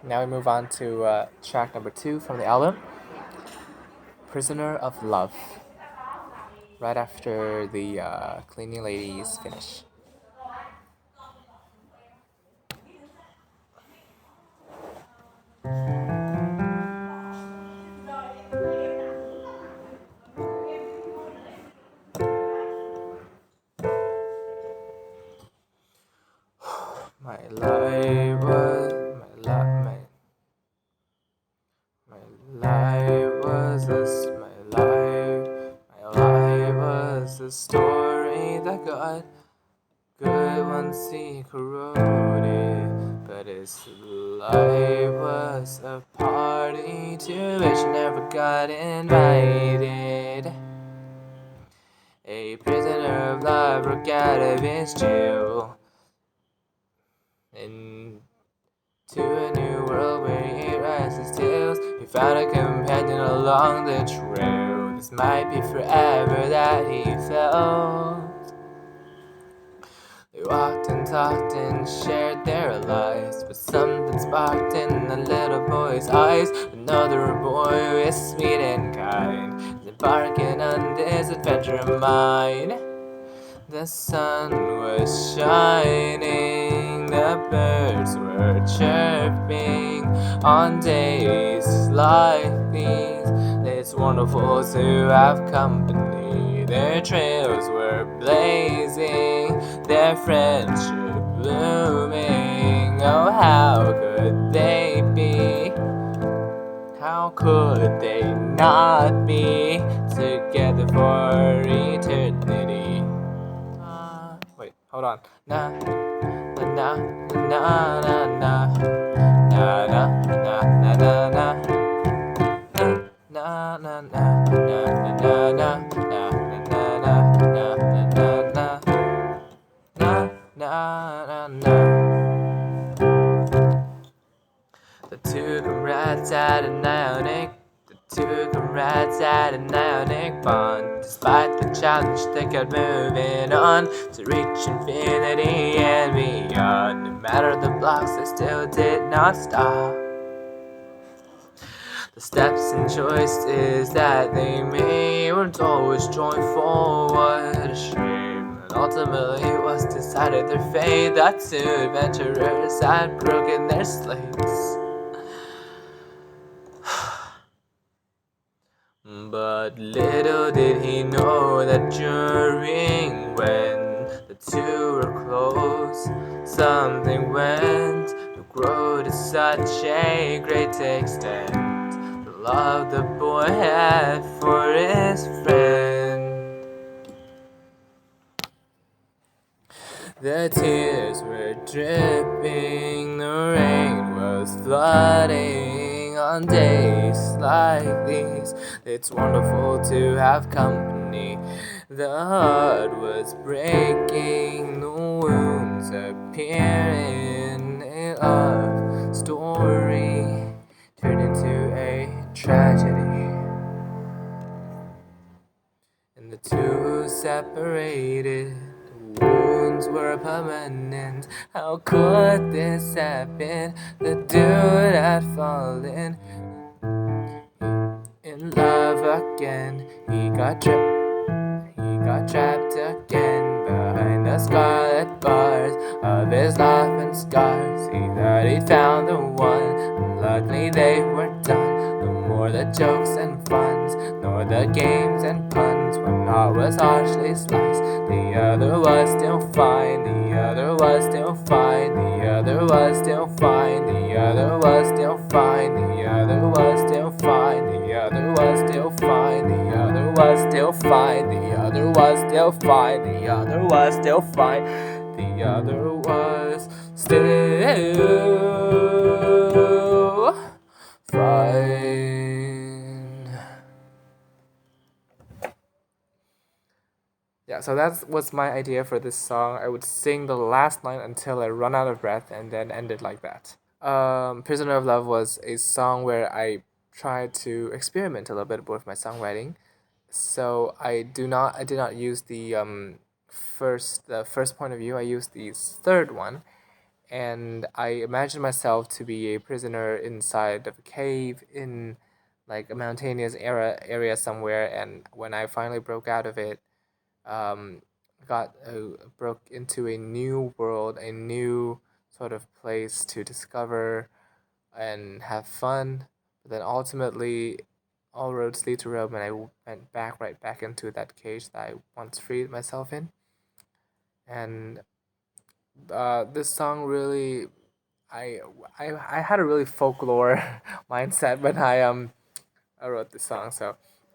Now we move on to track number 2 from the album, Prisoner of Love, right after the cleaning ladies finish. My life was my life was my life was a story that got good once he corroded, but his life was a party to which never got invited. A prisoner of love broke out of his jail into a new world where he rises tales. He found a companion along the trail. This might be forever that he felt. They walked and talked and shared their lives, but something sparked in the little boy's eyes. Another boy is sweet and kind, embarking on this adventure of mine. The sun was shining, the birds were chirping on days like these. It's wonderful to have company. Their trails were blazing, their friendship blooming. Oh, how could they be? How could they not be together for eternity? Wait, hold on. Na na na na na na na na na na na na na na na na na na na na. The two comrades had an ionic bond. Despite the challenge, they kept moving on to reach infinity and beyond. No matter the blocks, they still did not stop. The steps and choices that they made weren't always joyful. What a shame. And ultimately, it was decided their fate that two adventurers had broken their slates. But little did he know that during when the two were close, something went to grow to such a great extent. The love the boy had for his friend. The tears were dripping, the rain was flooding on days like these. It's wonderful to have company. The heart was breaking, the wounds appearing. A love story turned into a tragedy, and the two separated. The wounds were permanent. How could this happen? The dude had fallen in love again. He got trapped again behind the scarlet bars of his love and scars. He thought he found the one, and luckily they were done. No more the jokes and funs, nor the games and puns. One heart was harshly sliced, the other was still fine. The other was still fine. The other was still fine. The other was still fine. The other was still fine. The other was still fine. The other was still fine. The other was still fine. The other was still fine. The other was still fine. Yeah, so that was my idea for this song. I would sing the last line until I run out of breath and then end it like that. Prisoner of Love was a song where I tried to experiment a little bit with my songwriting. So I did not use the first point of view. I used the third one, and I imagined myself to be a prisoner inside of a cave in like a mountainous area somewhere. And when I finally broke out of it, um, got broke into a new world, a new sort of place to discover and have fun. But then ultimately, all roads lead to Rome, and I went right back into that cage that I once freed myself in. And this song really, I, I had a really folklore mindset when I wrote this song. So